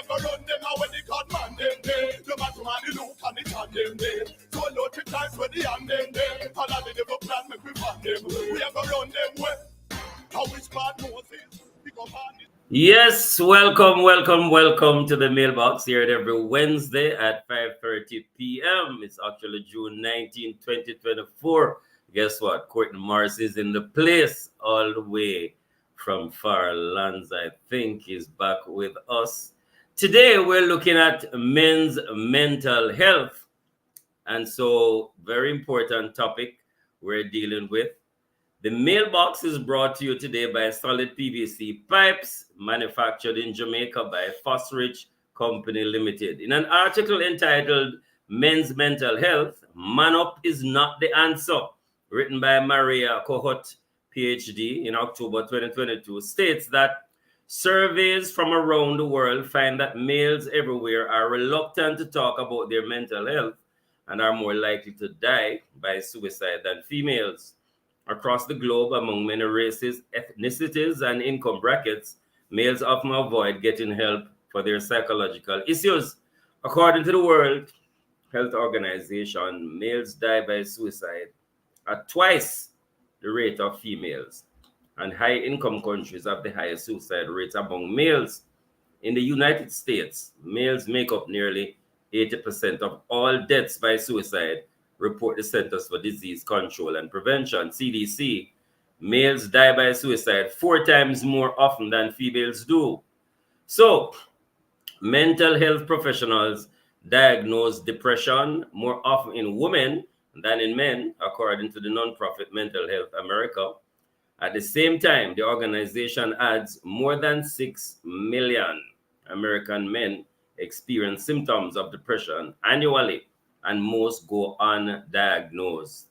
have to run them now when they got man them there. No matter man the look and the hand them there. So load the times when the hand them there. And all the devil plan make we find them. We have to run them well. How which part Moses pick up on this. Yes, welcome to the mailbox here every Wednesday at 5:30 p.m. It's actually June 19, 2024. Guess what? Courtney Morris is in the place all the way from far lands. I think he's back with us. Today we're looking at men's mental health. And so, very important topic we're dealing with. The mailbox is brought to you today by Solid PVC Pipes, manufactured in Jamaica by Fosrich Company Limited. In an article entitled Men's Mental Health, Man Up is Not the Answer, written by Maria Kohut, PhD, in October 2022, states that surveys from around the world find that males everywhere are reluctant to talk about their mental health and are more likely to die by suicide than females. Across the globe, among many races, ethnicities, and income brackets, males often avoid getting help for their psychological issues. According to the World Health Organization, males die by suicide at twice the rate of females, and high-income countries have the highest suicide rates among males. In the United States, males make up nearly 80% of all deaths by suicide, report the Centers for Disease Control and Prevention, CDC. Males die by suicide 4 times more often than females do. So, mental health professionals diagnose depression more often in women than in men, according to the nonprofit Mental Health America. At the same time, the organization adds more than 6 million American men experience symptoms of depression annually, and most go undiagnosed.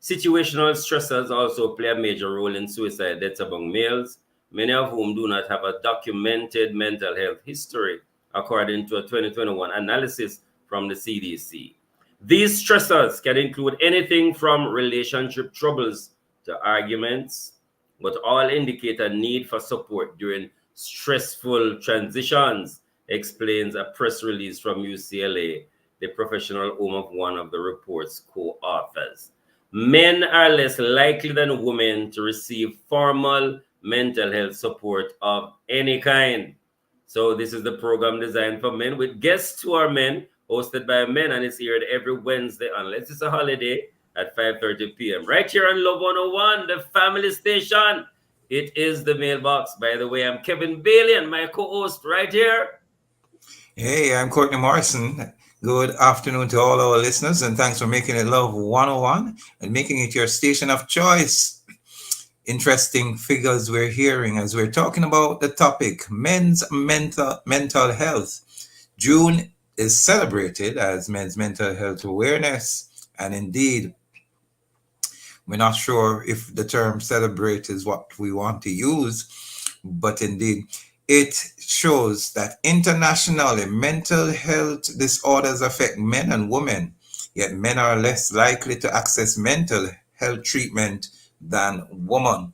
Situational stressors also play a major role in suicide deaths among males, many of whom do not have a documented mental health history, according to a 2021 analysis from the CDC. These stressors can include anything from relationship troubles to arguments, but all indicate a need for support during stressful transitions, explains a press release from UCLA, the professional home of one of the report's co-authors. Men are less likely than women to receive formal mental health support of any kind. So this is the program designed for men with guests who are men, hosted by men, and it's aired every Wednesday unless it's a holiday at 5:30 p.m. right here on Love 101, the family station. It is the mailbox. By the way, I'm Kevin Bailey and my co-host right here. Hey, I'm Courtney Morrison. Good afternoon to all our listeners, and thanks for making it Love 101 and making it your station of choice. Interesting figures we're hearing as we're talking about the topic, men's mental health. June is celebrated as Men's Mental Health Awareness, and indeed, we're not sure if the term celebrate is what we want to use, but indeed, it shows that internationally mental health disorders affect men and women, yet men are less likely to access mental health treatment than women.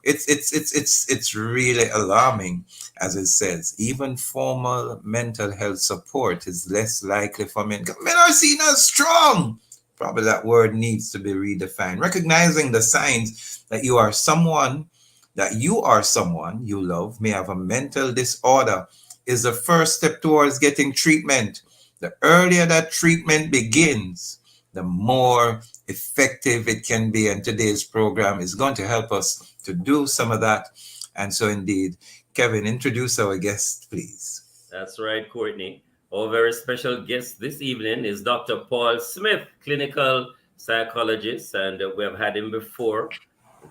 It's really alarming, as it says. Even formal mental health support is less likely for men. Men are seen as strong. Probably that word needs to be redefined. Recognizing the signs that you are someone you love may have a mental disorder is the first step towards getting treatment. The earlier that treatment begins, the more effective it can be. And today's program is going to help us to do some of that. And so indeed, Kevin, introduce our guest, please. That's right, Courtney. Our very special guest this evening is Dr. Paul Smith, clinical psychologist, and we have had him before.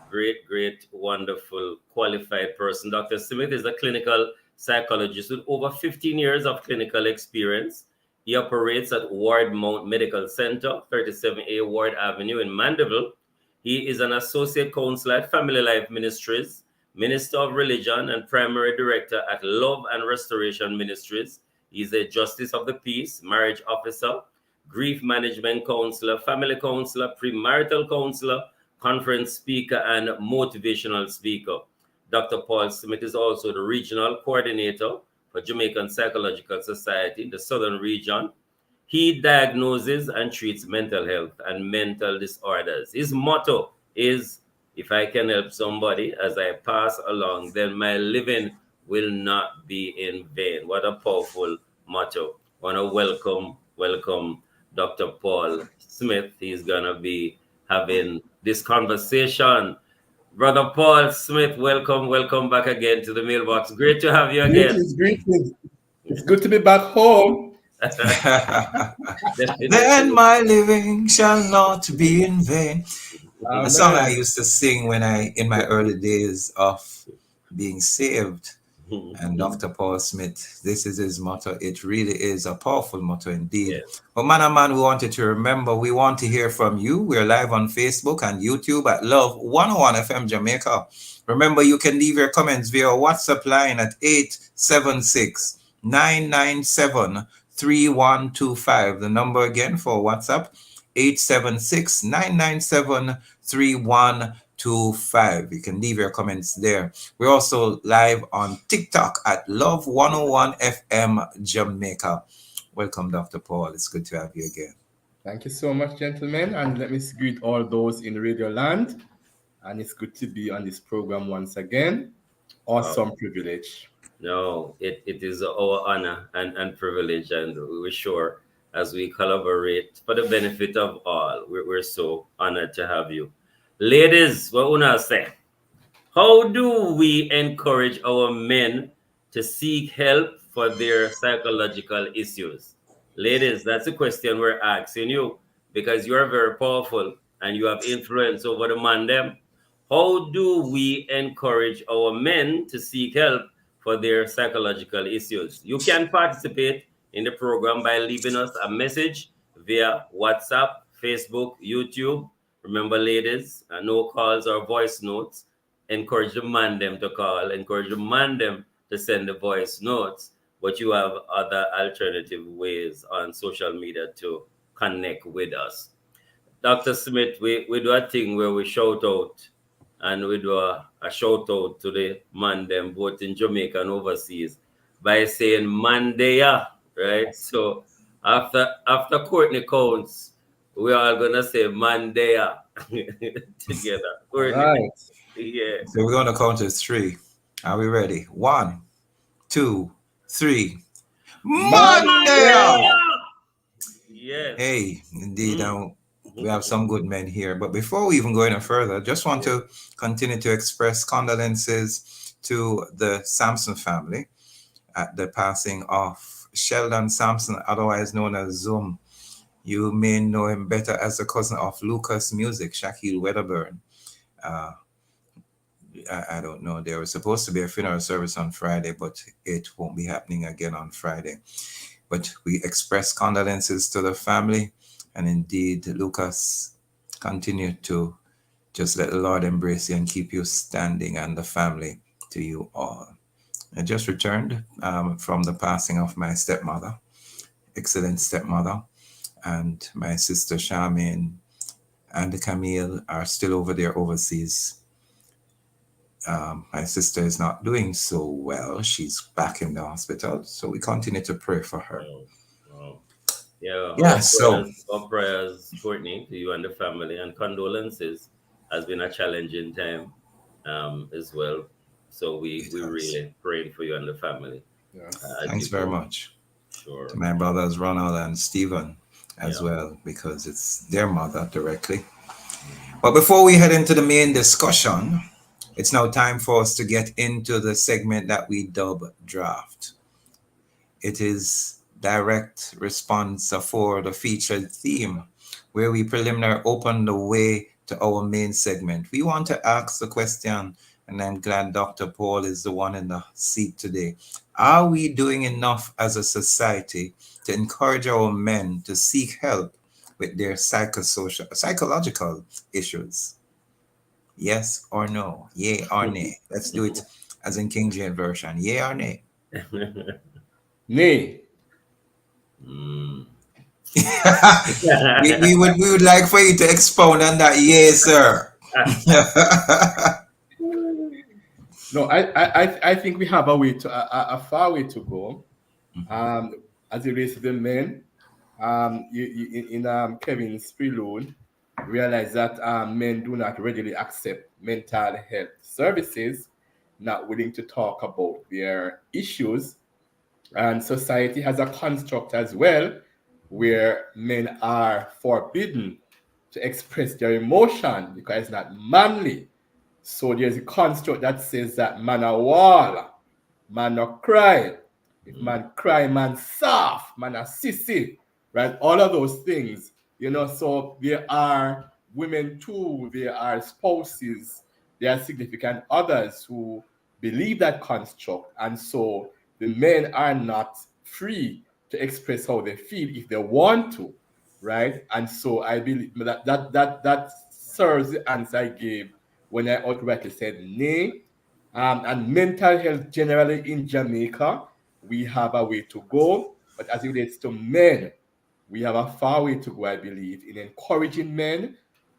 Great, wonderful, qualified person. Dr. Smith is a clinical psychologist with over 15 years of clinical experience. He operates at Ward Mount Medical Center, 37A Ward Avenue in Mandeville. He is an associate counselor at Family Life Ministries, minister of religion, and primary director at Love and Restoration Ministries. He's a justice of the peace, marriage officer, grief management counselor, family counselor, premarital counselor, conference speaker, and motivational speaker. Dr. Paul Smith is also the regional coordinator for Jamaican Psychological Society, the Southern Region. He diagnoses and treats mental health and mental disorders. His motto is, if I can help somebody as I pass along, then my living will not be in vain. What a powerful motto. I want to welcome Dr. Paul Smith. He's going to be having this conversation. Brother Paul Smith, welcome back again to the mailbox. Great to have you again. Greetings. It's good to be back home. Then my living shall not be in vain. A song I used to sing in my early days of being saved. And Dr. Paul Smith, this is his motto. It really is a powerful motto indeed. Yeah. But man, we wanted to remember, we want to hear from you. We're live on Facebook and YouTube at Love 101 FM Jamaica. Remember, you can leave your comments via WhatsApp line at 876-997-3125. The number again for WhatsApp, 876-997-3125. You can leave your comments there. We're also live on TikTok at Love 101 FM Jamaica. Welcome, Dr. Paul. It's good to have you again. Thank you so much, gentlemen. And let me greet all those in Radio Land. And it's good to be on this program once again. Awesome privilege. No, it is our honor and privilege. And we're sure as we collaborate for the benefit of all, we're so honored to have you. Ladies, what una say? How do we encourage our men to seek help for their psychological issues? Ladies, that's a question we're asking you because you are very powerful and you have influence over the man them. How do we encourage our men to seek help for their psychological issues? You can participate in the program by leaving us a message via WhatsApp, Facebook, YouTube. Remember, ladies, no calls or voice notes. Encourage the man them to call. Encourage the man them to send the voice notes. But you have other alternative ways on social media to connect with us. Dr. Smith, we do a thing where we shout out, and we do a shout out to the man them both in Jamaica and overseas by saying Mandaya, right? So after Courtney counts, we are gonna say Mandaya together. Right. Yeah. So we're gonna count to 3. Are we ready? 1, 2, 3. Mandaya! Yes. Hey, indeed. We have some good men here. But before we even go any further, just want to continue to express condolences to the Sampson family at the passing of Sheldon Sampson, otherwise known as Zoom. You may know him better as the cousin of Lucas Music, Shaquille Wedderburn. I don't know. There was supposed to be a funeral service on Friday, but it won't be happening again on Friday. But we express condolences to the family. And indeed, Lucas, continue to just let the Lord embrace you and keep you standing, and the family to you all. I just returned from the passing of my stepmother, excellent stepmother. And my sister Charmaine and Camille are still over there overseas. My sister is not doing so well. She's back in the hospital. So we continue to pray for her. Oh. Yeah. Our prayers, Courtney, to you and the family, and condolences. Has been a challenging time as well. So we really praying for you and the family. Yes. Thanks very much. Sure. To my brothers Ronald and Stephen as well, because it's their mother directly. But before we head into the main discussion, it's now time for us to get into the segment that we dub Draft. It is direct response for the featured theme, where we preliminary open the way to our main segment. We want to ask the question, and I'm glad Dr. Paul is the one in the seat today. Are we doing enough as a society to encourage our men to seek help with their psychological issues? Yes or no? Yay or nay? Let's do it as in King James Version. Yay or nay? Nay. we would like for you to expound on that. Yes, sir. No, I think we have a way to a far way to go. As it relates to the men, in Kevin's prelude, realize that men do not readily accept mental health services, not willing to talk about their issues, and society has a construct as well where men are forbidden to express their emotion because it's not manly. So there's a construct that says that man a wall, man no cry. If man cry, man soft, man a sissy, right? All of those things, So there are women too, there are spouses, there are significant others who believe that construct, and so the men are not free to express how they feel if they want to, right? And so I believe that serves the answer I gave when I outrightly said nay. And mental health generally in Jamaica, we have a way to go. But as it relates to men, we have a far way to go, I believe, in encouraging men,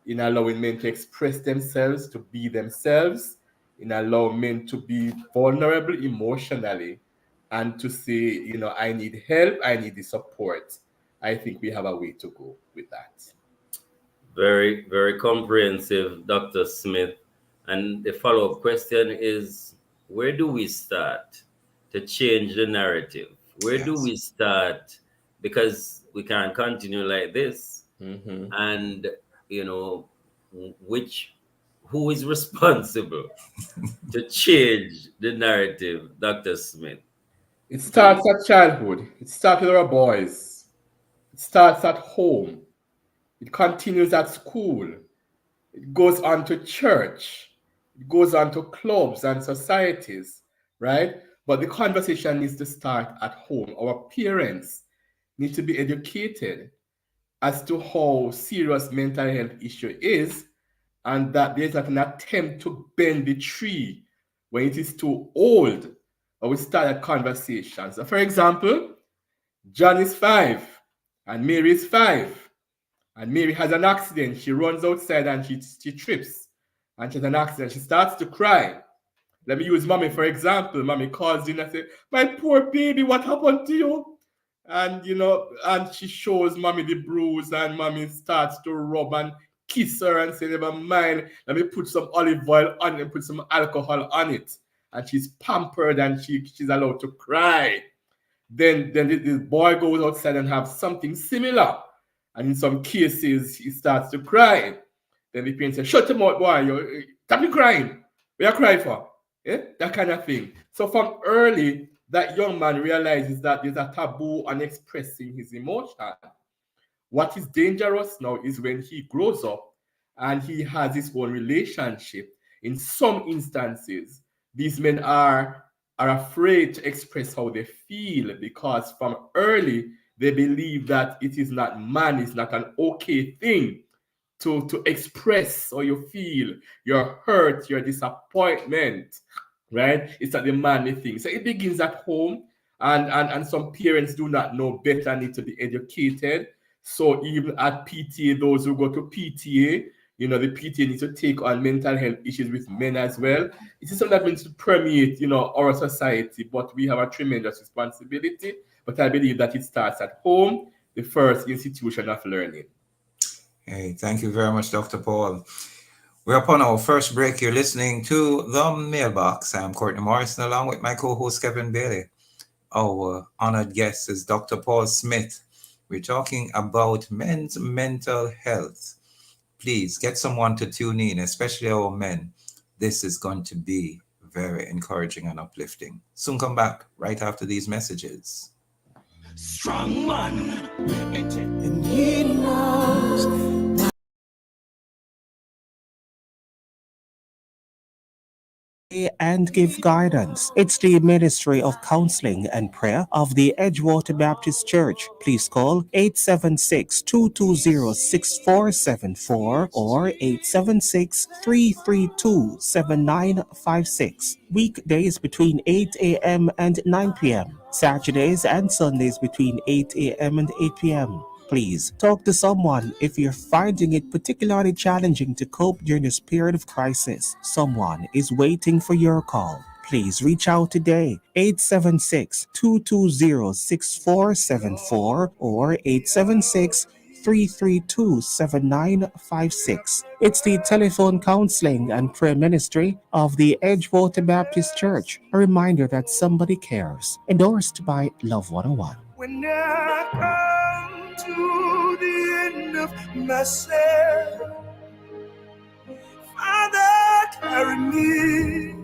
in allowing men to express themselves, to be themselves, in allowing men to be vulnerable emotionally, and to say, I need help, I need the support. I think we have a way to go with that. Very, very comprehensive, Dr. Smith. And the follow-up question is, where do we start to change the narrative? Where do we start? Because we can't continue like this. And, who is responsible to change the narrative, Dr. Smith? It starts at childhood. It starts with our boys. It starts at home. It continues at school. It goes on to church. It goes on to clubs and societies, right? But the conversation needs to start at home. Our parents need to be educated as to how serious mental health issue is, and that there's not an attempt to bend the tree when it is too old, or we start a conversation. So, for example, John is 5 and Mary is 5. And Mary has an accident. She runs outside and she trips. And she has an accident. She starts to cry. Let me use mommy for example. Mommy calls in and says, "My poor baby, what happened to you?" And, and she shows mommy the bruise, and mommy starts to rub and kiss her and say, "Never mind, let me put some olive oil on it and put some alcohol on it." And she's pampered and she's allowed to cry. Then the boy goes outside and have something similar. And in some cases, he starts to cry. Then the parents say, "Shut him out, boy. Stop you crying. What are you crying for?" That kind of thing. So from early, that young man realizes that there's a taboo on expressing his emotion. What is dangerous now is when he grows up and he has his own relationship. In some instances, these men are afraid to express how they feel because from early, they believe that it is not it's not an okay thing to express how you feel, your hurt, your disappointment, right? It's not the manly thing. So it begins at home, and some parents do not know better, need to be educated. So even at PTA, those who go to PTA, the PTA needs to take on mental health issues with men as well. It is something that needs to permeate, our society, but we have a tremendous responsibility. But I believe that it starts at home, the first institution of learning. Hey, thank you very much, Dr. Paul. We're upon our first break. You're listening to The Mailbox. I'm Courtney Morrison, along with my co-host, Kevin Bailey. Our honored guest is Dr. Paul Smith. We're talking about men's mental health. Please get someone to tune in, especially our men. This is going to be very encouraging and uplifting. Soon come back right after these messages. Strong man, and he knows. And give guidance. It's the Ministry of Counseling and Prayer of the Edgewater Baptist Church. Please call 876-220-6474 or 876-332-7956. Weekdays between 8 a.m. and 9 p.m. Saturdays and Sundays between 8 a.m. and 8 p.m. Please talk to someone if you're finding it particularly challenging to cope during this period of crisis. Someone is waiting for your call. Please reach out today, 876-220-6474 or 876-332-7956. It's the telephone counseling and prayer ministry of the Edgewater Baptist Church. A reminder that somebody cares. Endorsed by Love 101. When I come to the end of myself, Father, carry me.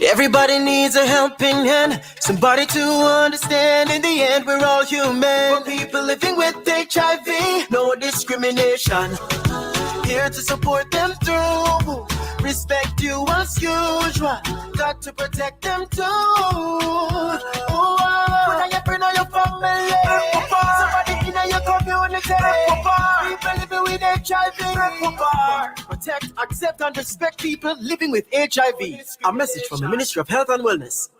Everybody needs a helping hand, somebody to understand. In the end, we're all human. For people living with HIV, no discrimination. Here to support them through. Respect you as usual. Got to protect them too. Oh, whether your friend or your family, somebody in your community, people living with HIV. Protect, accept, and respect people living with HIV. A message from the Ministry of Health and Wellness.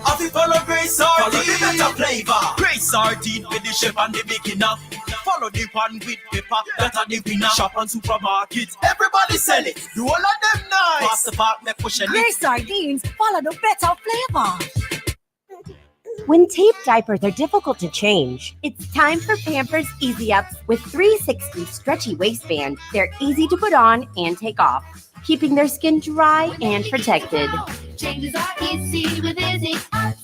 I feel follow Grace Sardine, follow the better flavor. Grace Sardine with the chef and the beginner. Follow the one with pepper, that are the winner. Shop on supermarkets, everybody sell it. Do all of them nice. Pass the part, me push it. Grace Sardines follow the better flavor. When tape diapers are difficult to change, it's time for Pampers Easy Ups with 360 stretchy waistband. They're easy to put on and take off, keeping their skin dry and protected. Changes are easy with Easy Ups.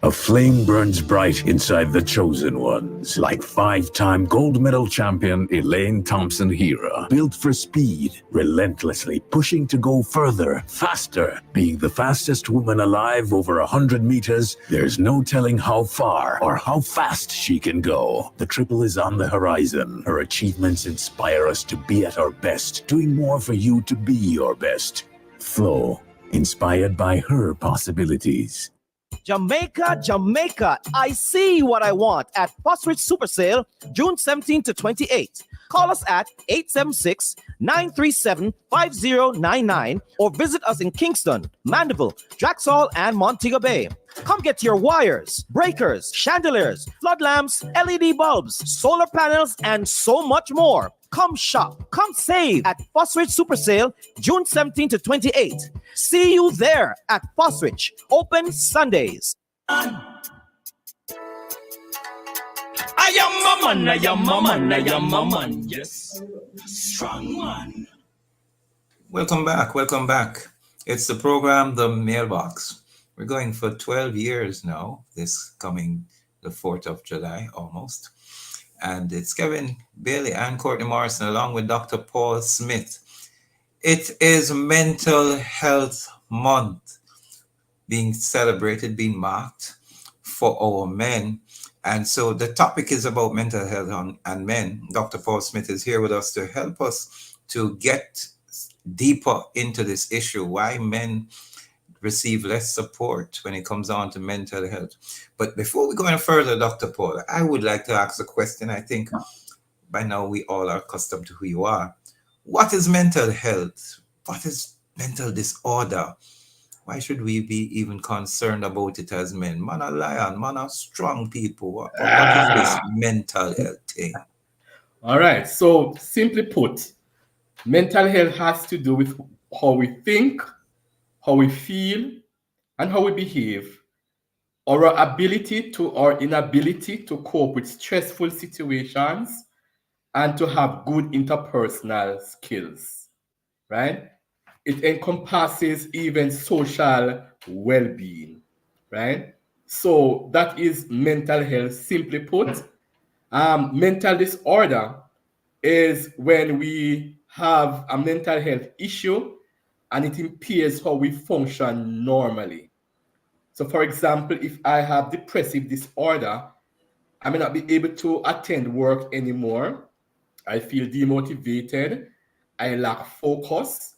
A flame burns bright inside the chosen ones, like 5-time gold medal champion Elaine Thompson-Herah. Built for speed, relentlessly pushing to go further, faster. Being the fastest woman alive over 100 meters, there's no telling how far or how fast she can go. The triple is on the horizon. Her achievements inspire us to be at our best, doing more for you to be your best. Flow, inspired by her possibilities. Jamaica, Jamaica, I see what I want at Phosphorus Super Sale, June 17 to 28. Call us at 876-937-5099 or visit us in Kingston, Mandeville, Draxall, and Montego Bay. Come get your wires, breakers, chandeliers, flood lamps, LED bulbs, solar panels, and so much more. Come shop, come save at Phosphorus Super Sale, June 17 to 28. See you there at Phosphorus, open Sundays. I am a man, I am a man, I am a man, yes. Strong man. Welcome back. Welcome back. It's the program, The Mailbox. We're going for 12 years now, this coming the 4th of July, almost. And it's Kevin Bailey and Courtney Morrison, along with Dr. Paul Smith. It is Mental Health Month being celebrated, being marked for our men. And so the topic is about mental health and men. Dr. Paul Smith is here with us to help us to get deeper into this issue, why men receive less support when it comes on to mental health. But before we go any further, Dr. Paul, I would like to ask a question. I think by now we all are accustomed to who you are. What is mental health? What is mental disorder? Why should we be even concerned about it as men? Man are lion, man are strong people. What is this mental health thing? All right. So simply put, mental health has to do with how we think, how we feel, and how we behave. Our ability to or inability to cope with stressful situations and to have good interpersonal skills, right? It encompasses even social well-being, right? So that is mental health, simply put. Mental disorder is when we have a mental health issue and it impairs how we function normally. So for example, if I have depressive disorder, I may not be able to attend work anymore. I feel demotivated. I lack focus.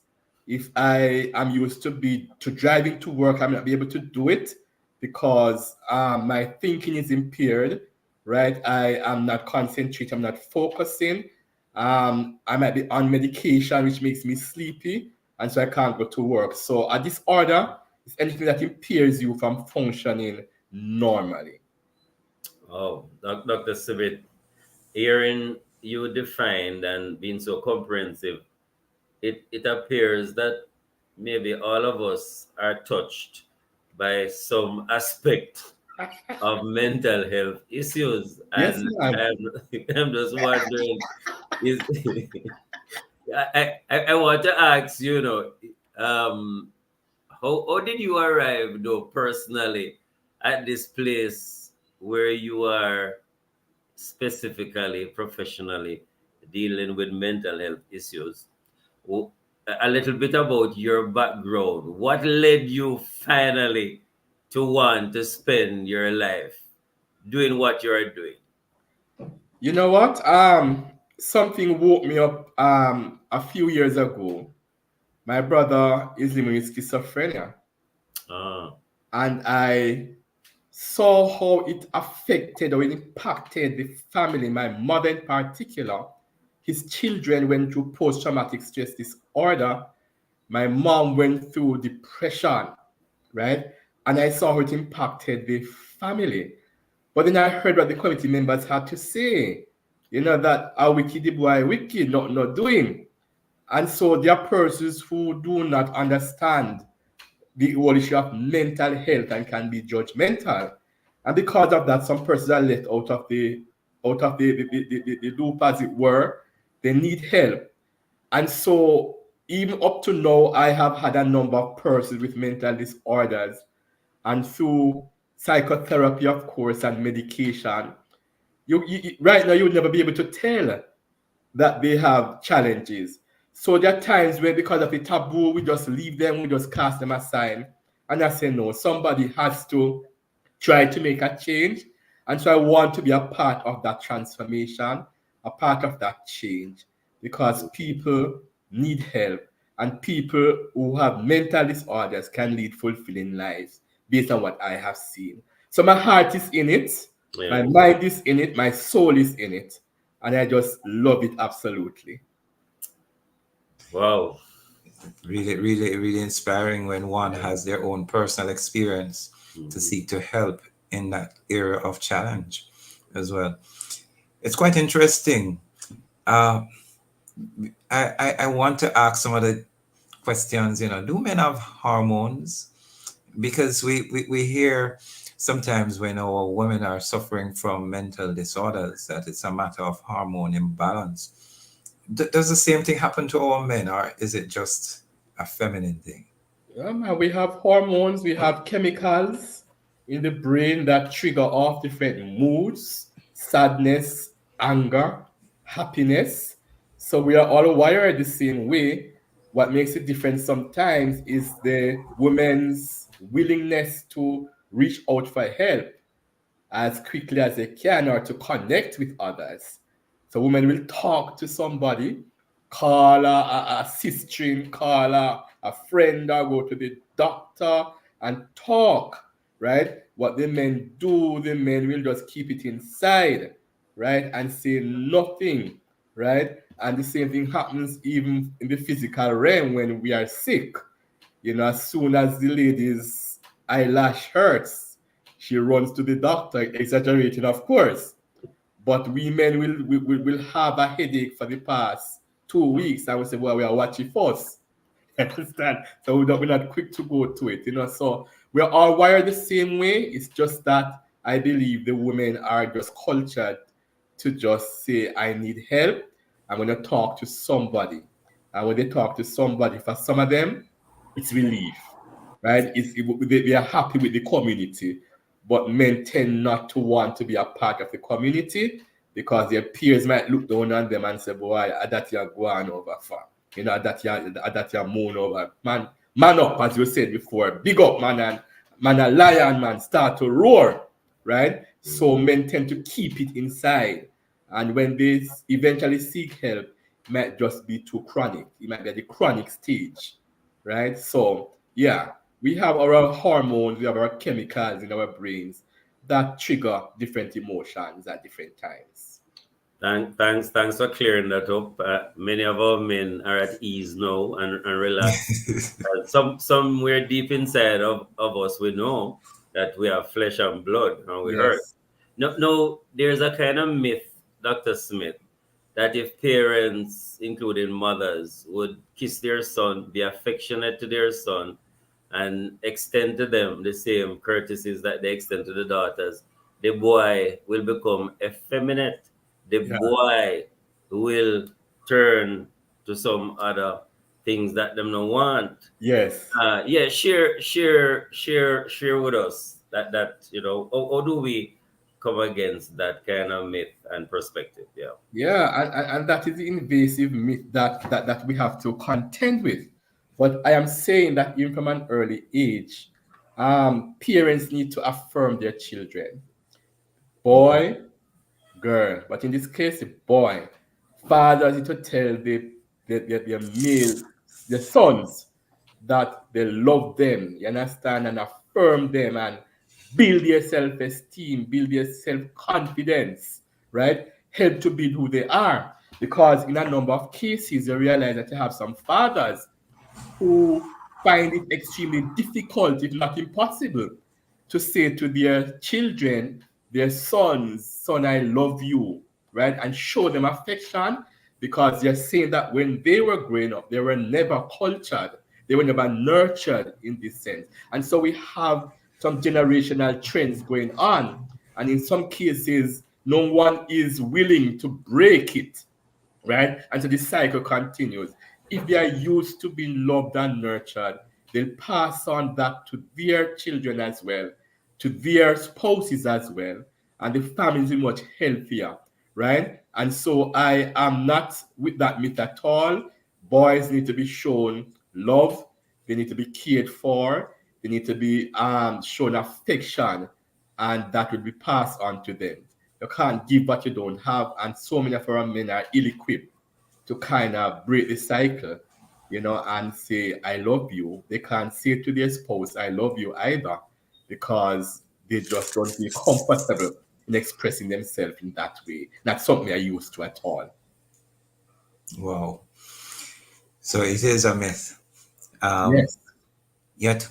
If I am used to driving to work, I may not be able to do it because my thinking is impaired, right? I am not concentrating, I'm not focusing. I might be on medication, which makes me sleepy, and so I can't go to work. So a disorder is anything that impairs you from functioning normally. Oh, Dr. Sibit, hearing you defined and being so comprehensive, it appears that maybe all of us are touched by some aspect of mental health issues. Yes, And ma'am. I'm just wondering, is I want to ask, how did you arrive though personally at this place where you are specifically professionally dealing with mental health issues? A little bit about your background. What led you finally to want to spend your life doing what you're doing? You know what? Something woke me up a few years ago. My brother is living with schizophrenia, Ah, and I saw how it affected or impacted the family, my mother in particular. His children went through post-traumatic stress disorder. My mom went through depression, right? And I saw how it impacted the family. But then I heard what the committee members had to say. That a wicked the boy wicked, not doing. And so there are persons who do not understand the whole issue of mental health and can be judgmental. And because of that, some persons are left out of the loop, as it were. They need help. And so even up to now, I have had a number of persons with mental disorders, and through psychotherapy, of course, and medication, you right now you would never be able to tell that they have challenges. So there are times when, because of the taboo, we just leave them, we just cast them aside. And I say, no, somebody has to try to make a change. And so I want to be a part of that transformation, a part of that change, because people need help, and people who have mental disorders can lead fulfilling lives based on what I have seen. So my heart is in it, my mind is in it, my soul is in it, and I just love it absolutely. wow. Really, really, really inspiring when one has their own personal experience to seek to help in that area of challenge as well. It's quite interesting. I want to ask some of the questions, do men have hormones? Because we hear sometimes when our women are suffering from mental disorders that it's a matter of hormone imbalance. Does the same thing happen to our men, or is it just a feminine thing? We have hormones, we have chemicals in the brain that trigger off different moods, sadness, anger, happiness. So we are all wired the same way. What makes it different sometimes is the woman's willingness to reach out for help as quickly as they can, or to connect with others. So women will talk to somebody, call a sister, call a friend, or go to the doctor and talk, right? What the men do, the men will just keep it inside, right? And say nothing, right? And the same thing happens even in the physical realm when we are sick. As soon as the lady's eyelash hurts, she runs to the doctor, exaggerating, of course. But women will have a headache for the past 2 weeks, and we say, well, we are watching first. Understand? So we're not quick to go to it, So we're all wired the same way. It's just that I believe the women are just cultured to just say, I need help. I'm going to talk to somebody. And when they talk to somebody, for some of them, it's relief, right? They are happy with the community. But men tend not to want to be a part of the community because their peers might look down on them and say, boy, that you're going over for. That you're moan over. Man up, as you said before. Big up, man, and man a lion, man, start to roar, right? So men tend to keep it inside. And when they eventually seek help, it might just be too chronic. It might be at the chronic stage, right? So, yeah. We have our hormones, we have our chemicals in our brains that trigger different emotions at different times. Thanks for clearing that up. Many of our men are at ease now and relaxed. Somewhere deep inside of us, we know that we have flesh and blood and we hurt. No, there's a kind of myth, Dr. Smith, that if parents, including mothers, would kiss their son, be affectionate to their son, and extend to them the same courtesies that they extend to the daughters, the boy will become effeminate. The boy will turn to some other things that them don't want. Yes. Share with us that how do we come against that kind of myth and perspective? And that is the invasive myth that we have to contend with. But I am saying that even from an early age, parents need to affirm their children. Boy, girl. But in this case, the boy. Fathers need to tell their sons that they love them, you understand, and affirm them and build their self-esteem, build their self-confidence, right? Help to build who they are. Because in a number of cases, you realize that you have some fathers who find it extremely difficult, if not impossible, to say to their children, their sons, son, I love you, right? And show them affection, because they're saying that when they were growing up, they were never cultured, they were never nurtured in this sense. And so we have some generational trends going on. And in some cases, no one is willing to break it, right? And so the cycle continues. If they are used to being loved and nurtured, they'll pass on that to their children as well, to their spouses as well, and the family is much healthier, right? And so I am not with that myth at all. Boys need to be shown love, they need to be cared for, they need to be shown affection, and that will be passed on to them. You can't give what you don't have, and so many of our men are ill-equipped to kind of break the cycle, and say, I love you. They can't say to their spouse, I love you either, because they just don't feel comfortable in expressing themselves in that way. Not something they're used to at all. Wow. So it is a myth. Yes. Yet,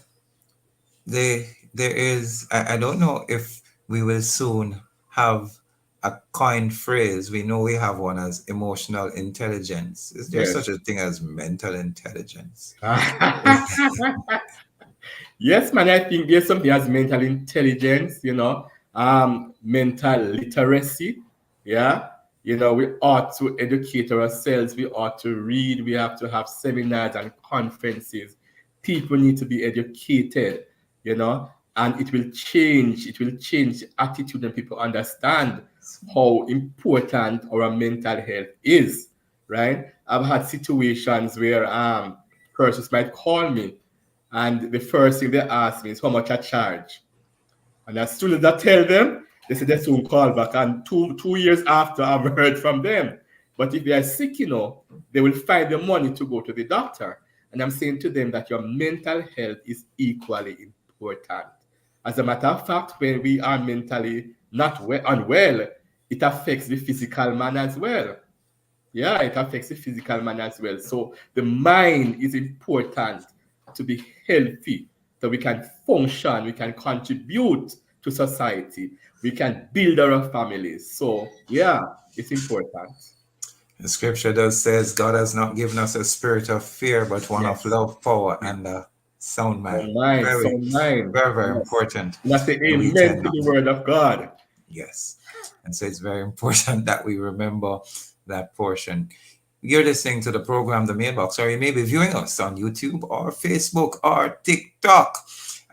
there is, I don't know if we will soon have a coined phrase. We know we have one as emotional intelligence. Is there such a thing as mental intelligence? Yes, man, I think there's something as mental intelligence, mental literacy. Yeah. We ought to educate ourselves. We ought to read. We have to have seminars and conferences. People need to be educated, and it will change attitude, and people understand how important our mental health is, right? I've had situations where persons might call me, and the first thing they ask me is how much I charge. And as soon as I tell them, they say they soon call back, and two years after I've heard from them. But if they are sick, they will find the money to go to the doctor. And I'm saying to them that your mental health is equally important. As a matter of fact, when we are mentally unwell, it affects the physical man as well. Yeah, it affects the physical man as well. So the mind is important to be healthy, so we can function, we can contribute to society, we can build our families. So yeah, it's important. The scripture does says God has not given us a spirit of fear, but one of love, power, and a sound mind. Very important. That's the amen to the word of God. Yes. And so it's very important that we remember that portion. You're listening to the program, The Mailbox, or you may be viewing us on YouTube or Facebook or TikTok.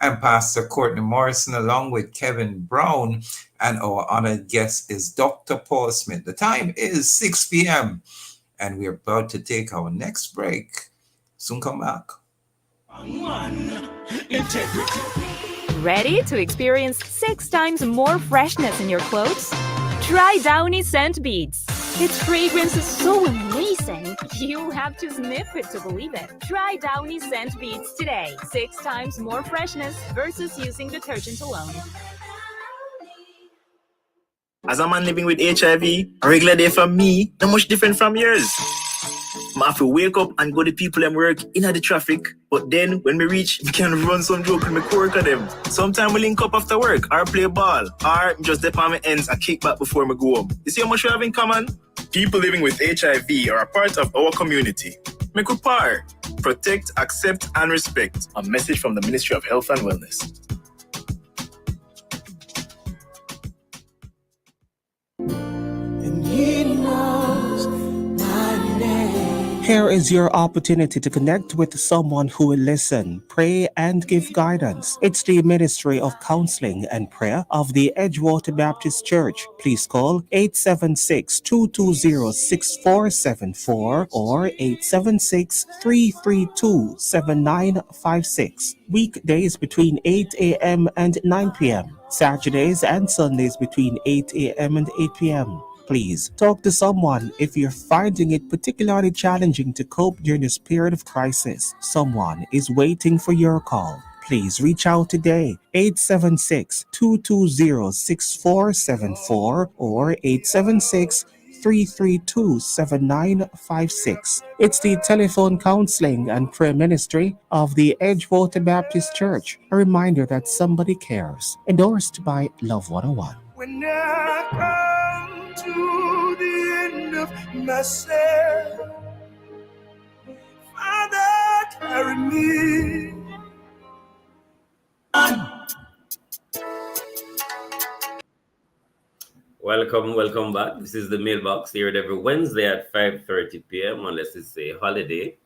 I'm Pastor Courtney Morrison along with Kevin Brown, and our honored guest is Dr. Paul Smith. The time is 6 p.m. and we're about to take our next break. Soon come back. Ready to experience 6 times more freshness in your clothes? Try Downy Scent Beads. Its fragrance is so amazing, you have to sniff it to believe it. Try Downy Scent Beads today. 6 times more freshness versus using detergent alone. As a man living with HIV, a regular day for me, not much different from yours. I have to wake up and go to people them work in the traffic. But then when we reach, we can run some joke with my co-worker them. Sometimes we link up after work, or play ball, or just dip on my ends and kick back before we go home. You see how much we have in common? People living with HIV are a part of our community. Make we par. Protect, accept, and respect. A message from the Ministry of Health and Wellness. Here is your opportunity to connect with someone who will listen, pray, and give guidance. It's the Ministry of Counseling and Prayer of the Edgewater Baptist Church. Please call 876-220-6474 or 876-332-7956. Weekdays between 8 a.m. and 9 p.m. Saturdays and Sundays between 8 a.m. and 8 p.m. Please talk to someone if you're finding it particularly challenging to cope during this period of crisis. Someone is waiting for your call. Please reach out today, 876-220-6474 or 876-332-7956. It's the telephone counseling and prayer ministry of the Edgewater Baptist Church. A reminder that somebody cares. Endorsed by Love 101. When I come to the end of myself, Father, carry me. Welcome back. This is the Mailbox here every Wednesday at 5:30 p.m. unless it's a holiday.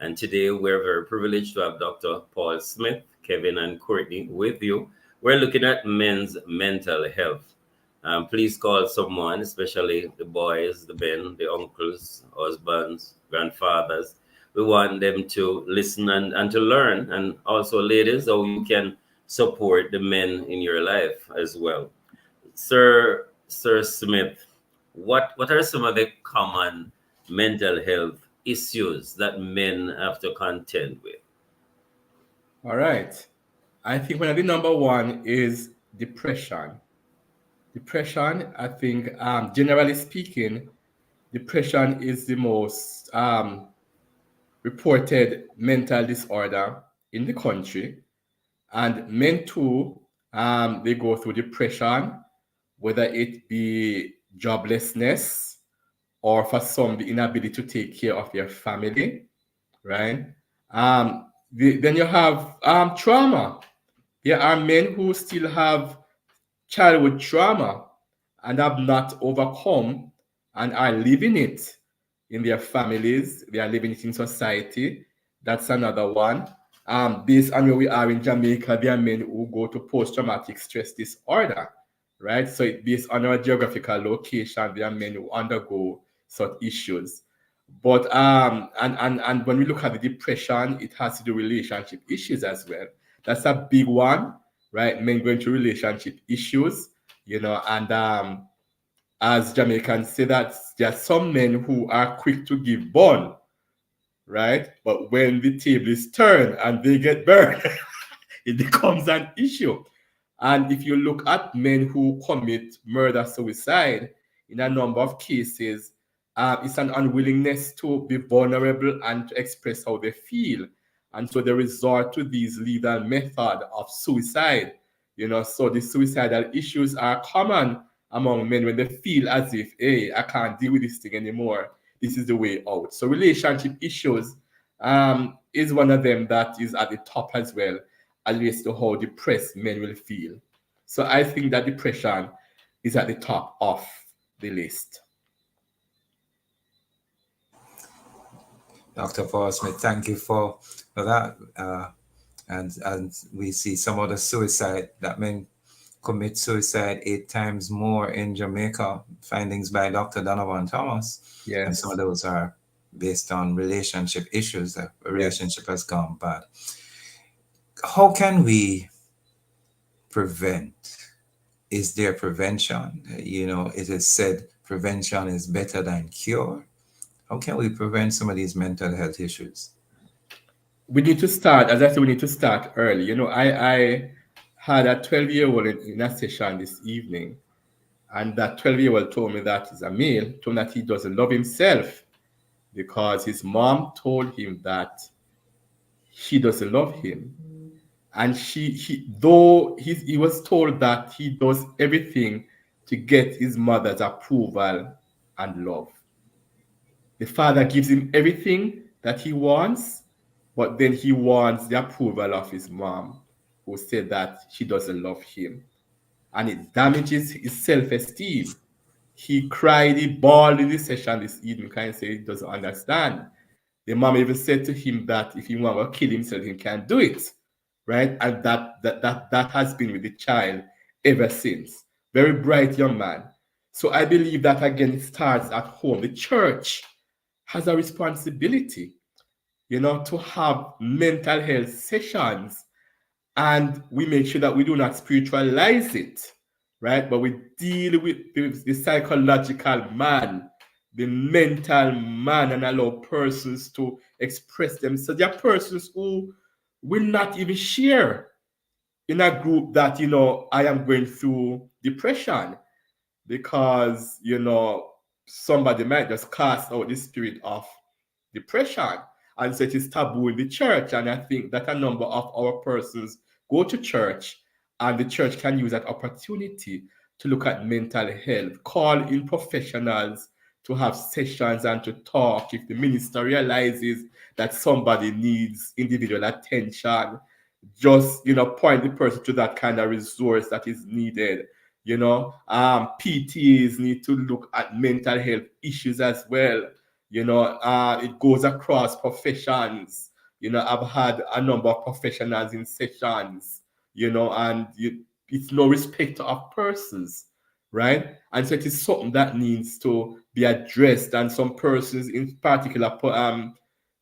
And today we're very privileged to have Dr. Paul Smith, Kevin, and Courtney with you. We're looking at men's mental health. Please call someone, especially the boys, the men, the uncles, husbands, grandfathers. We want them to listen and to learn. And also, ladies, how you can support the men in your life as well. Sir Smith, what are some of the common mental health issues that men have to contend with? All right. I think one of the number one is depression. Depression, I think, generally speaking, depression is the most reported mental disorder in the country. And men too, they go through depression, whether it be joblessness or for some, the inability to take care of their family, right? Then you have trauma. There are men who still have childhood trauma and have not overcome and are living it in their families. They are living it in society. That's another one. Based on where we are in Jamaica, there are men who go to post-traumatic stress disorder, right? So based on our geographical location, there are men who undergo such issues. But and when we look at the depression, it has to do with relationship issues as well. That's a big one, right? Men going through relationship issues, and as Jamaicans say that there are some men who are quick to give bun, right? But when the table is turned and they get burned, it becomes an issue. And if you look at men who commit murder, suicide, in a number of cases, it's an unwillingness to be vulnerable and to express how they feel. And so they resort to these lethal method of suicide. So the suicidal issues are common among men when they feel as if, hey, I can't deal with this thing anymore. This is the way out. So relationship issues is one of them that is at the top as well, as relates to how depressed men will feel. So I think that depression is at the top of the list. Dr. Paul Smith, thank you for that. And we see some of the suicide, that men commit suicide 8 times more in Jamaica, findings by Dr. Donovan Thomas. Yes. And some of those are based on relationship issues, that a relationship has gone bad. How can we prevent? Is there prevention? It is said prevention is better than cure. How can we prevent some of these mental health issues? We need to start, as I said, we need to start early. I had a 12-year-old in a session this evening, and that 12-year-old told me that he's a male, told me that he doesn't love himself because his mom told him that she doesn't love him. And he was told that he does everything to get his mother's approval and love. The father gives him everything that he wants, but then he wants the approval of his mom, who said that she doesn't love him. And it damages his self-esteem. He cried, he bawled in the session this evening, kind of say he doesn't understand. The mom even said to him that if he wants to kill himself, he can't do it. Right? And that has been with the child ever since. Very bright young man. So I believe that again, it starts at home. The church has a responsibility, to have mental health sessions, and we make sure that we do not spiritualize it, right? But we deal with the psychological man, the mental man, and allow persons to express themselves. There are persons who will not even share in a group that, I am going through depression, because, somebody might just cast out the spirit of depression. And so it is taboo in the church. And I think that a number of our persons go to church, and the church can use that opportunity to look at mental health, call in professionals to have sessions and to talk. If the minister realizes that somebody needs individual attention, just, point the person to that kind of resource that is needed. PTs need to look at mental health issues as well. It goes across professions. I've had a number of professionals in sessions, and it's no respect of persons, right? And so it is something that needs to be addressed, and some persons in particular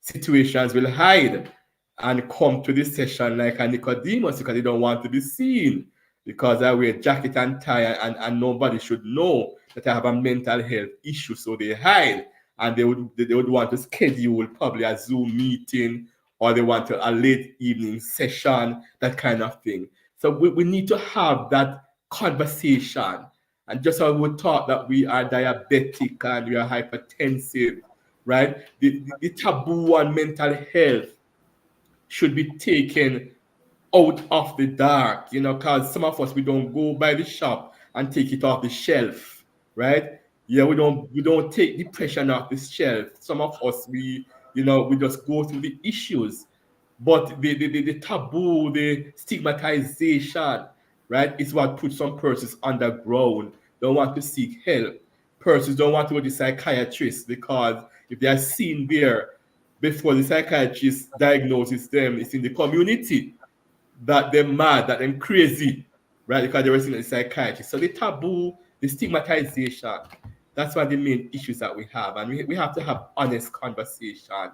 situations will hide and come to this session like a Nicodemus because they don't want to be seen, because I wear jacket and tie and nobody should know that I have a mental health issue, so they hide. And they would want to schedule probably a Zoom meeting, or they want a late evening session, that kind of thing. So we need to have that conversation. And just how we thought that we are diabetic and we are hypertensive, right? The taboo on mental health should be taken out of the dark, because some of us, we don't go by the shop and take it off the shelf, right? Yeah, we don't take depression off the shelf. Some of us, we just go through the issues. But the taboo, the stigmatization, right, is what puts some persons underground, don't want to seek help. Persons don't want to go to the psychiatrist, because if they are seen there before the psychiatrist diagnoses them, it's in the community that they're mad, that they're crazy, right? Because they were seen as a psychiatrist. So the taboo, the stigmatization, that's one of the main issues that we have. And we have to have honest conversation.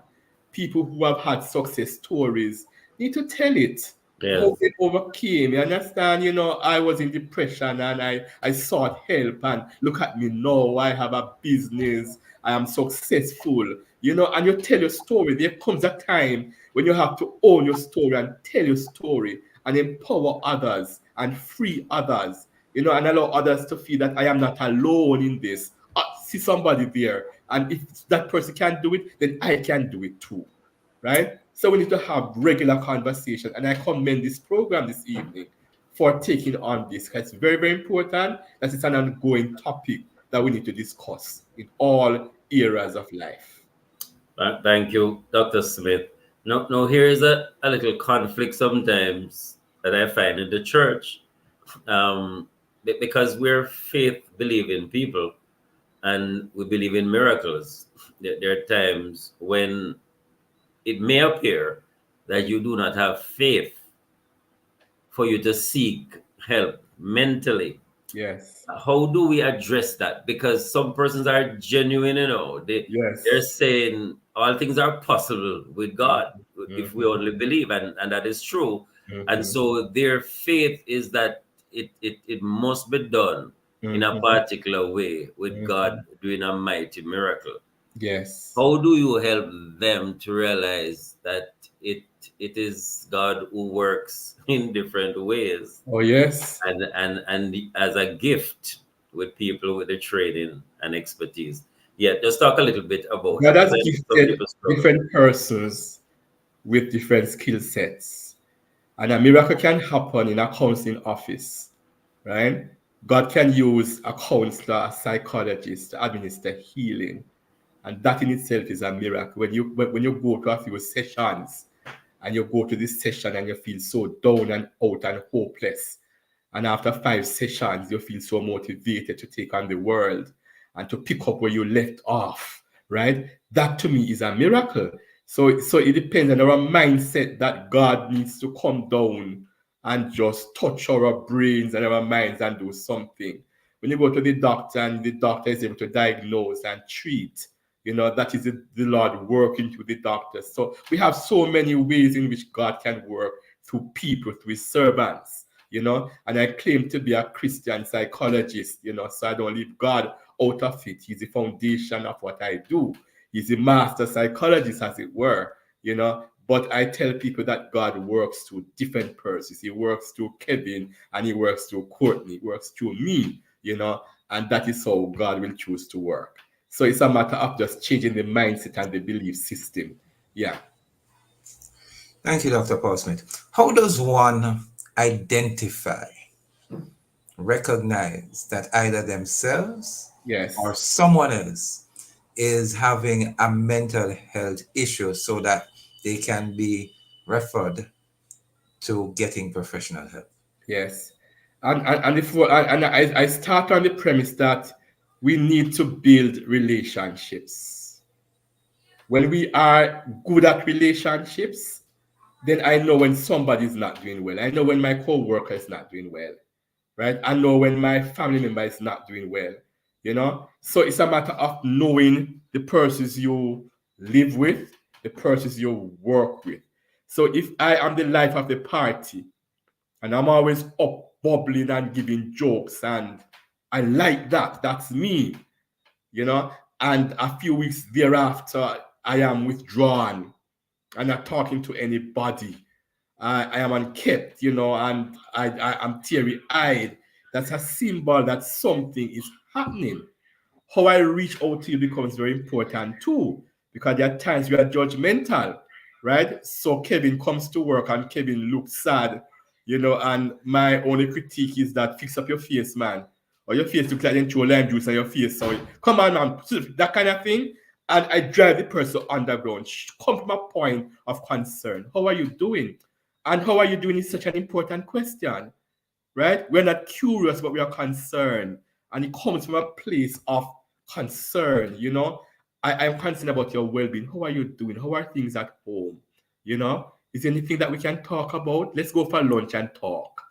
People who have had success stories need to tell it. Yes. How they overcame. You understand? I was in depression and I sought help, and look at me now. I have a business. I am successful. And you tell your story. There comes a time when you have to own your story and tell your story and empower others and free others, and allow others to feel that I am not alone in this. See somebody there, and if that person can't do it, then I can do it too, right? So we need to have regular conversation, and I commend this program this evening for taking on this. It's very, very important that it's an ongoing topic that we need to discuss in all areas of life. Thank you, Dr. Smith. Now here is a little conflict sometimes that I find in the church, because we're faith-believing people and we believe in miracles. There are times when it may appear that you do not have faith for you to seek help mentally. Yes. How do we address that? Because some persons are genuine, they're saying all things are possible with God if we only believe, and that is true. And so their faith is that it must be done in a particular way with God doing a mighty miracle. Yes. How do you help them to realize that it is God who works in different ways? Oh, yes. And as a gift with people with the training and expertise. Yeah, just talk a little bit about God has it. gifted different persons with different skill sets. And a miracle can happen in a counseling office, right? God can use a counselor, a psychologist to administer healing. And that in itself is a miracle. When you go to a few sessions and you go to this session and you feel so down and out and hopeless, and after 5 sessions, you feel so motivated to take on the world and to pick up where you left off, right? That to me is a miracle. So it depends on our mindset that God needs to come down and just touch our brains and our minds and do something. When you go to the doctor and the doctor is able to diagnose and treat, that is the Lord working through the doctor. So we have so many ways in which God can work through people, through his servants, and I claim to be a Christian psychologist, so I don't leave God out of it. He's the foundation of what I do. He's the master psychologist, as it were, but I tell people that God works through different persons. He works through Kevin and he works through Courtney, he works through me, and that is how God will choose to work. So it's a matter of just changing the mindset and the belief system. Yeah. Thank you, Dr. Paul Smith. How does one identify, recognize that either themselves or someone else is having a mental health issue so that they can be referred to getting professional help? Yes. And I start on the premise that we need to build relationships. When we are good at relationships, then I know when somebody is not doing well. I know when my co-worker is not doing well, right? I know when my family member is not doing well, So it's a matter of knowing the persons you live with, the persons you work with. So if I am the life of the party and I'm always up bubbling and giving jokes and I like that, that's me, and a few weeks thereafter, I am withdrawn and not talking to anybody. I am unkept, and I'm teary-eyed. That's a symbol that something is happening. How I reach out to you becomes very important too, because there are times we are judgmental, right? So Kevin comes to work and Kevin looks sad, and my only critique is that fix up your face, man. Or your face looks like you throw lime juice on your face. So come on, man, that kind of thing. And I drive the person underground. Come from a point of concern. How are you doing? And how are you doing is such an important question, right? We're not curious, but we are concerned. And it comes from a place of concern, I'm concerned about your well-being. How are you doing? How are things at home? Is there anything that we can talk about? Let's go for lunch and talk,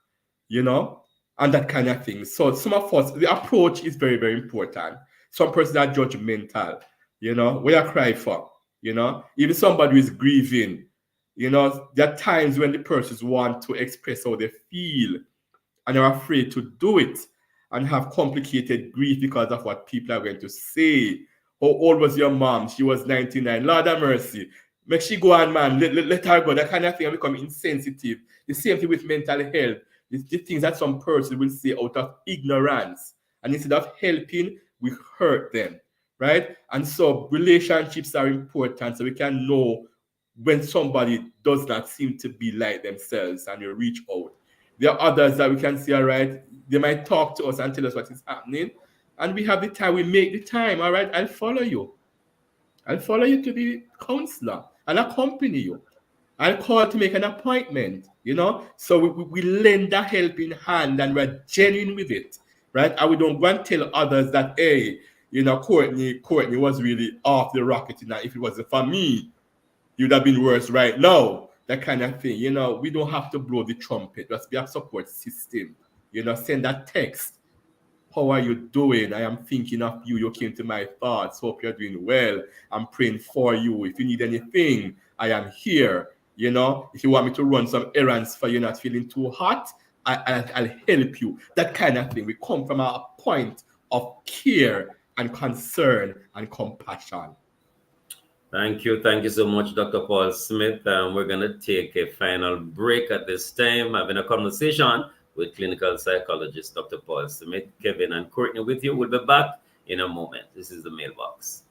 and that kind of thing. So some of us, the approach is very, very important. Some persons are judgmental, what I cry for, even somebody who is grieving, there are times when the persons want to express how they feel and are afraid to do it and have complicated grief because of what people are going to say. How old was your mom? She was 99. Lord have mercy. Make she go on, man. Let her go. That kind of thing and become insensitive. The same thing with mental health. The things that some person will say out of ignorance. And instead of helping, we hurt them, right? And so relationships are important so we can know when somebody does not seem to be like themselves and you reach out. There are others that we can see, all right, they might talk to us and tell us what is happening. And we have the time, we make the time, all right, I'll follow you. I'll follow you to the counselor. I'll accompany you. I'll call to make an appointment, So we lend a helping hand and we're genuine with it, right? And we don't go and tell others that, hey, Courtney was really off the rocket. If it wasn't for me, you'd have been worse right now. That kind of thing, we don't have to blow the trumpet. Just be a support system, send that text. How are you doing? I am thinking of you. You came to my thoughts. Hope you're doing well. I'm praying for you. If you need anything, I am here. If you want me to run some errands for you, not feeling too hot, I'll help you. That kind of thing. We come from a point of care and concern and compassion. Thank you. Thank you so much, Dr. Paul Smith. We're going to take a final break at this time, having a conversation with clinical psychologist Dr. Paul Smith. Kevin and Courtney with you. We'll be back in a moment. This is the mailbox.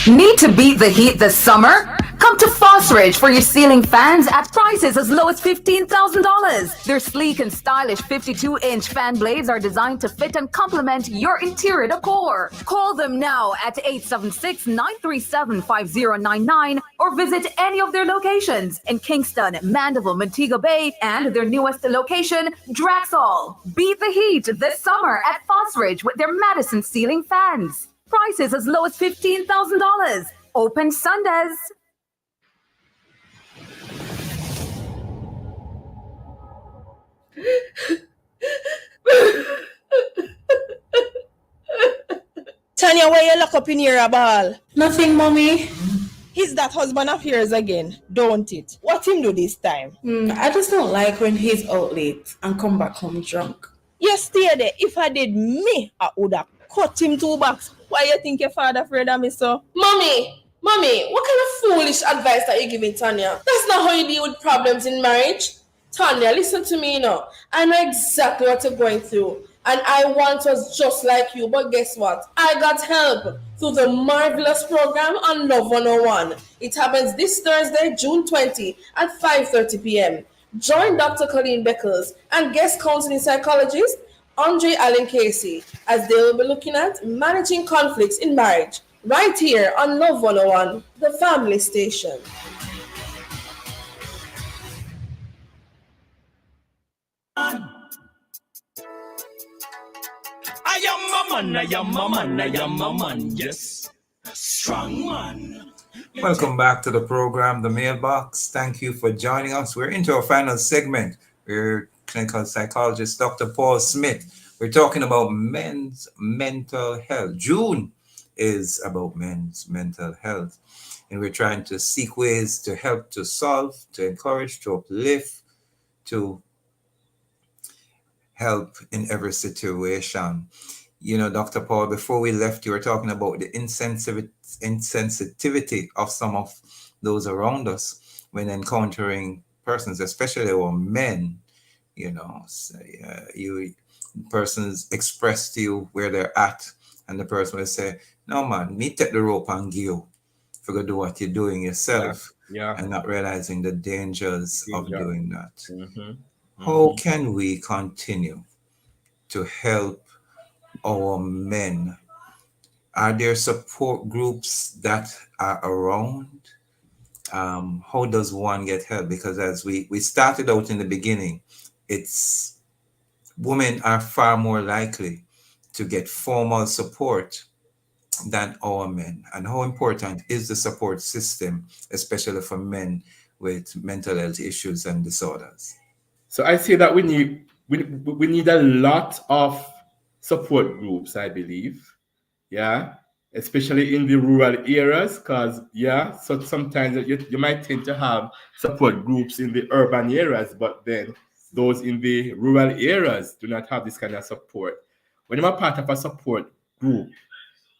Need to beat the heat this summer? Come to Fosridge for your ceiling fans at prices as low as $15,000. Their sleek and stylish 52-inch fan blades are designed to fit and complement your interior decor. Call them now at 876-937-5099 or visit any of their locations in Kingston, Mandeville, Montego Bay, and their newest location, Draxall. Beat the heat this summer at Fosridge with their Madison ceiling fans. Prices as low as $15,000. Open Sundays. Tanya, why you lock up in here, ball? Nothing, mommy. He's that husband of yours again, don't it? What him do this time? I just don't like when he's out late and come back home drunk. You stay there. If I did me, I would have cut him 2 bucks. Why you think your father afraid of me, so? Mommy, what kind of foolish advice are you giving Tanya? That's not how you deal with problems in marriage. Tanya, listen to me now. I know exactly what you're going through. And I once was just like you, but guess what? I got help through the marvelous program on Love 101. It happens this Thursday, June 20 at 5:30 p.m. Join Dr. Colleen Beckles and guest counseling psychologist Andre Allen Casey as they will be looking at managing conflicts in marriage right here on Love 101, the family station. I am a man, yes. Strong man. Welcome back to the program, The Mailbox. Thank you for joining us. We're into our final segment. We're clinical psychologist Dr. Paul Smith. We're talking about men's mental health. June is about men's mental health. And we're trying to seek ways to help, to solve, to encourage, to uplift, to help in every situation. You know, Dr. Paul, before we left, you were talking about the insensitivity of some of those around us when encountering persons, especially our men. You know, persons express to you where they're at, and the person will say, "No, man, me take the rope and give you. If you go do what you're doing yourself," and not realizing the dangers of doing that. How can we continue to help our men? Are there support groups that are around? How does one get help? Because as we started out in the beginning, it's women are far more likely to get formal support than our men. And how important is the support system, especially for men with mental health issues and disorders? So I say that we need a lot of support groups, I believe. Yeah, especially in the rural areas, because so sometimes you might tend to have support groups in the urban areas, but then those in the rural areas do not have this kind of support. When I'm a part of a support group,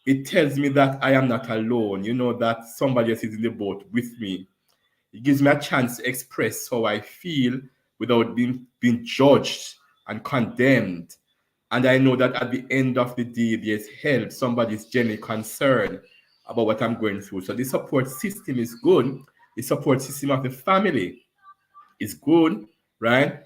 it tells me that I am not alone, you know, that somebody else is in the boat with me. It gives me a chance to express how I feel without being judged and condemned. And I know that at the end of the day, there's help. Somebody's genuinely concerned about what I'm going through. So the support system is good. The support system of the family is good, right?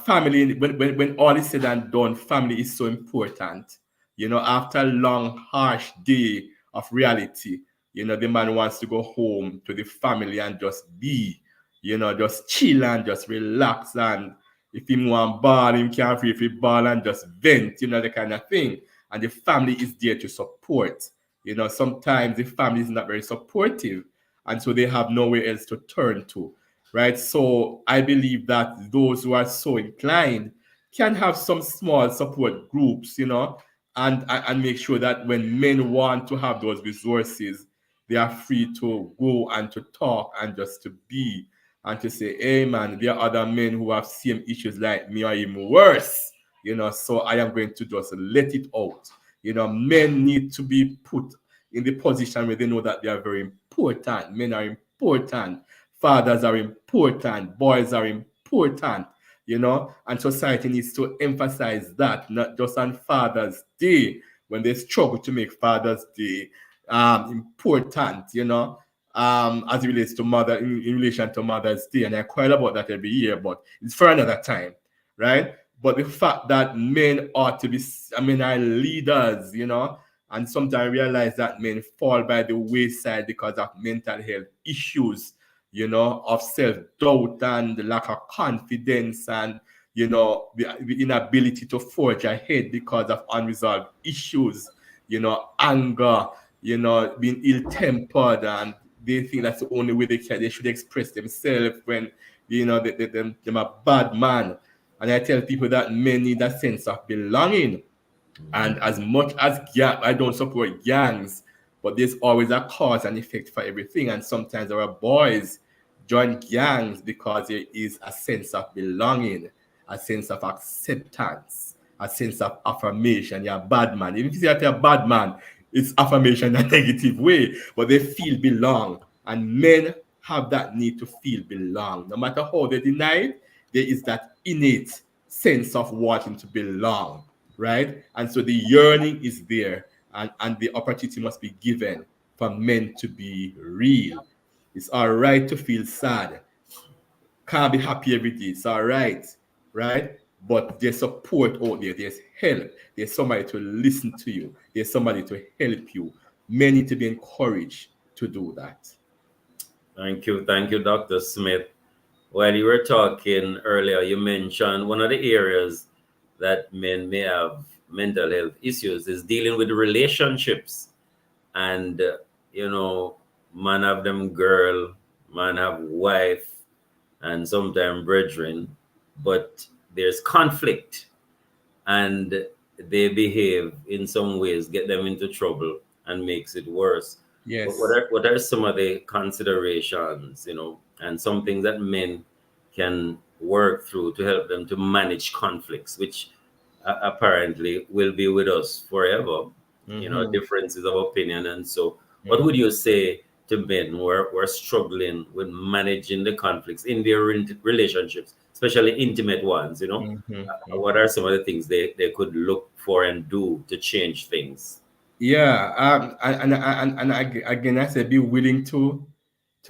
Family, when all is said and done, family is so important. You know, after a long, harsh day of reality, you know, the man wants to go home to the family and just be, you know, just chill and just relax. And if he want ball, him can't free if he ball and just vent, you know, the kind of thing. And the family is there to support. You know, sometimes the family is not very supportive, and so they have nowhere else to turn to, right? So I believe that those who are so inclined can have some small support groups, you know, and make sure that when men want to have those resources, they are free to go and to talk and just to be and to say, hey man, there are other men who have same issues like me or even worse, you know, so I am going to just let it out. You know, men need to be put in the position where they know that they are very important. Men are important. Fathers are important. Boys are important. you know, and society needs to emphasize that, not just on Father's Day, when they struggle to make Father's Day important, you know, as it relates to in relation to Mother's Day. And I quite about that every year, but it's for another time, right? But the fact that men ought to be, are leaders, you know, and sometimes realize that men fall by the wayside because of mental health issues, you know, of self-doubt and the lack of confidence and, you know, the inability to forge ahead because of unresolved issues, you know, anger, you know, being ill-tempered, and they think that's the only way they should express themselves when, you know, they're a bad man. And I tell people that men need a sense of belonging. And as much as I don't support gangs, but there's always a cause and effect for everything. And sometimes our boys join gangs because there is a sense of belonging, a sense of acceptance, a sense of affirmation. You're a bad man. Even if you say that you're a bad man, it's affirmation in a negative way, but they feel belong. And men have that need to feel belong. No matter how they deny it, there is that innate sense of wanting to belong, right? And so the yearning is there, and the opportunity must be given for men to be real. It's all right to feel sad. Can't be happy every day. It's all right, right? But there's support out there. There's help. There's somebody to listen to you. There's somebody to help you. Men need to be encouraged to do that. Thank you, Dr. Smith. While you were talking earlier, you mentioned one of the areas that men may have mental health issues is dealing with relationships. And, you know, man have them girl, man have wife, and sometimes brethren, but there's conflict and they behave in some ways, get them into trouble and makes it worse. Yes. But what are some of the considerations, you know, and some things that men can work through to help them to manage conflicts, which apparently will be with us forever, you know, differences of opinion. And so what would you say to men who are struggling with managing the conflicts in their relationships, especially intimate ones, you know? What are some of the things they could look for and do to change things? Yeah, and again, I say be willing to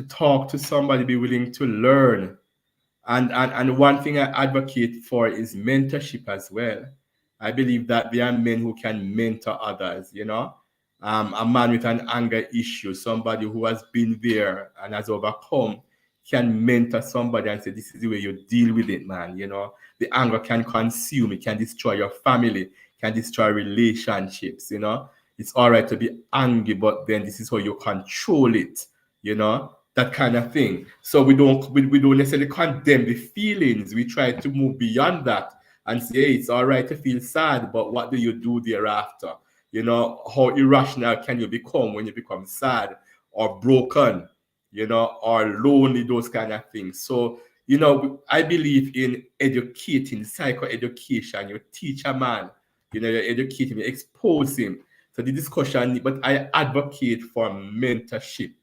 talk to somebody, be willing to learn. And one thing I advocate for is mentorship as well. I believe that there are men who can mentor others, you know. A man with an anger issue, somebody who has been there and has overcome, can mentor somebody and say, this is the way you deal with it, man. You know, the anger can consume, it can destroy your family, can destroy relationships, you know. It's all right to be angry, but then this is how you control it, you know, that kind of thing. So we don't necessarily condemn the feelings. We try to move beyond that and say, hey, it's all right to feel sad, but what do you do thereafter? You know, how irrational can you become when you become sad or broken, you know, or lonely, those kind of things. So, you know, I believe in educating, psychoeducation. You teach a man, you know, you educate him, you expose him. So the discussion, but I advocate for mentorship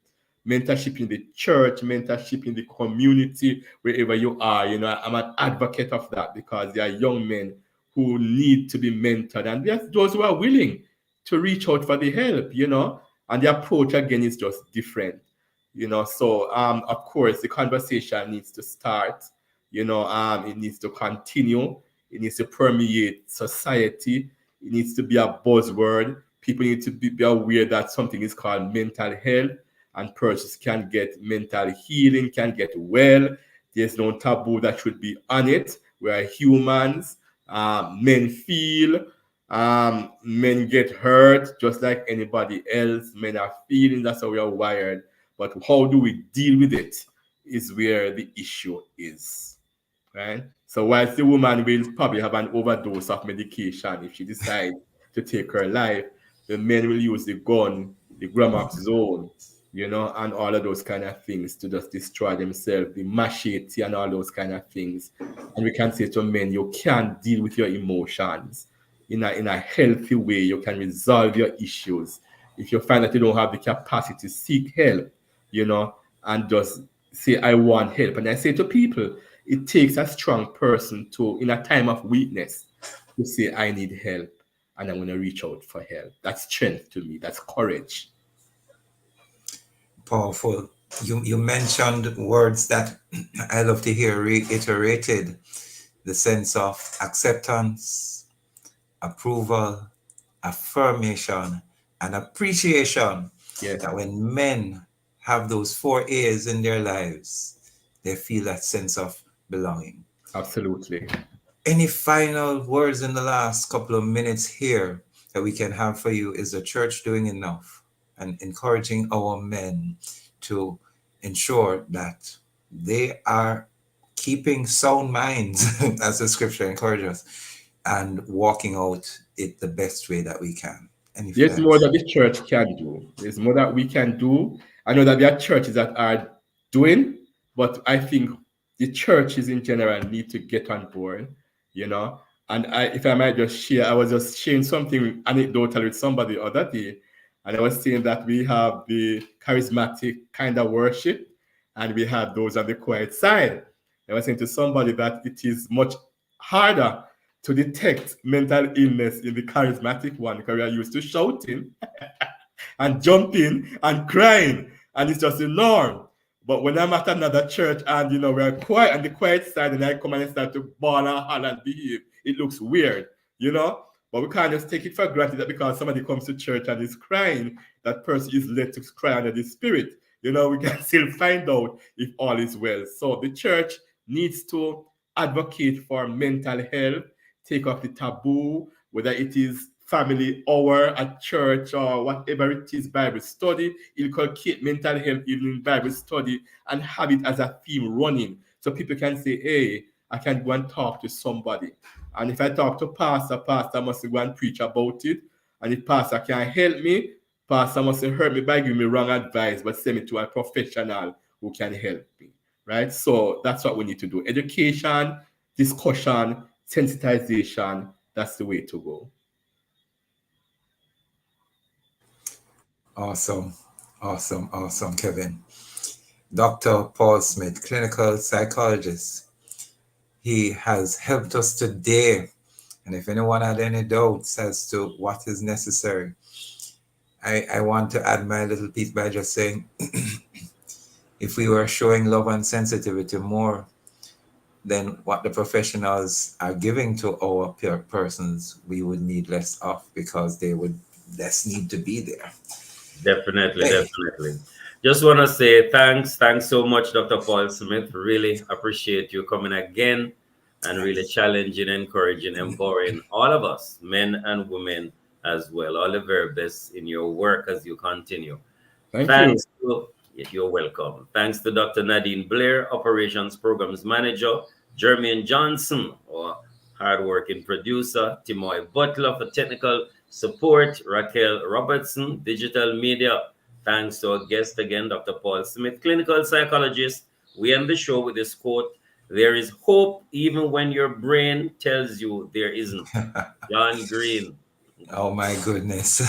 in the church, mentorship in the community, wherever you are. You know, I'm an advocate of that because there are young men who need to be mentored, and there's those who are willing to reach out for the help, you know, and the approach again is just different, you know. So of course the conversation needs to start, you know, it needs to continue, it needs to permeate society, it needs to be a buzzword. People need to be aware that something is called mental health, and persons can get mental healing, can get well. There's no taboo that should be on it. We are humans. Men feel, men get hurt just like anybody else. Men are feeling, that's how we are wired. But how do we deal with it is where the issue is, right? So whilst the woman will probably have an overdose of medication if she decides to take her life, the men will use the gun, the gramoxone, you know, and all of those kind of things to just destroy themselves, the machete and all those kind of things. And we can say to men, you can deal with your emotions in a healthy way. You can resolve your issues. If you find that you don't have the capacity, seek help, you know, and just say, I want help. And I say to people, it takes a strong person to, in a time of weakness, to say, I need help and I'm going to reach out for help. That's strength to me. That's courage. Powerful. You mentioned words that I love to hear reiterated, the sense of acceptance, approval, affirmation, and appreciation. Yes. That when men have those 4 A's in their lives, they feel that sense of belonging. Absolutely. Any final words in the last couple of minutes here that we can have for you? Is the church doing enough and encouraging our men to ensure that they are keeping sound minds, as the scripture encourages, and walking out it the best way that we can? There's more that the church can do. There's more that we can do. I know that there are churches that are doing, but I think the churches in general need to get on board, you know. And if I might just share, I was just sharing something anecdotal with somebody the other day, and I was saying that we have the charismatic kind of worship, and we have those on the quiet side. I was saying to somebody that it is much harder to detect mental illness in the charismatic one, because we are used to shouting and jumping and crying, and it's just the norm. But when I'm at another church and, you know, we're quiet on the quiet side and I come and start to bawl and holler and behave, it looks weird, you know? But we can't just take it for granted that because somebody comes to church and is crying, that person is led to cry under the spirit. You know, we can still find out if all is well. So the church needs to advocate for mental health, take off the taboo, whether it is family hour at church or whatever it is, Bible study, inculcate mental health even in Bible study and have it as a theme running. So people can say, hey, I can go and talk to somebody. And if I talk to pastor must go and preach about it. And if pastor can't help me, pastor must hurt me by giving me wrong advice, but send me to a professional who can help me, right? So that's what we need to do. Education, discussion, sensitization, that's the way to go. Awesome, Kevin. Dr. Paul Smith, clinical psychologist. He has helped us today. And if anyone had any doubts as to what is necessary, I want to add my little piece by just saying, if we were showing love and sensitivity more than what the professionals are giving to our persons, we would need less of, because they would less need to be there. Definitely. Just want to say thanks so much, Dr. Paul Smith. Really appreciate you coming again and really challenging, encouraging, empowering all of us, men and women as well. All the very best in your work as you continue. Thanks you. You're welcome. Thanks to Dr. Nadine Blair, Operations Programs Manager, Jermaine Johnson, our hardworking producer, Timoy Butler for technical support, Raquel Robertson, digital media. Thanks to our guest again, Dr. Paul Smith, clinical psychologist. We end the show with this quote: "There is hope even when your brain tells you there isn't." John Green. Oh my goodness.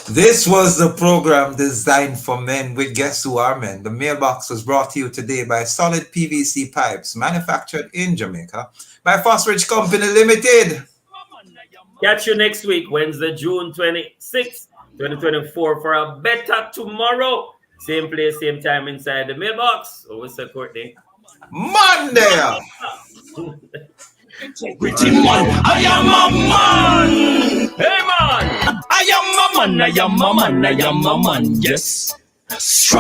This was the program designed for men with guests who are men. The Mailbox was brought to you today by Solid PVC Pipes, manufactured in Jamaica by Phosphorus Company Limited. Catch you next week, Wednesday, June 26th, 2024, for a better tomorrow. Same place, same time inside the Mailbox. Oh, what's that, Courtney? Monday! Pretty man, I am a man. Hey man! I am a man, I am a man, I am a man, yes.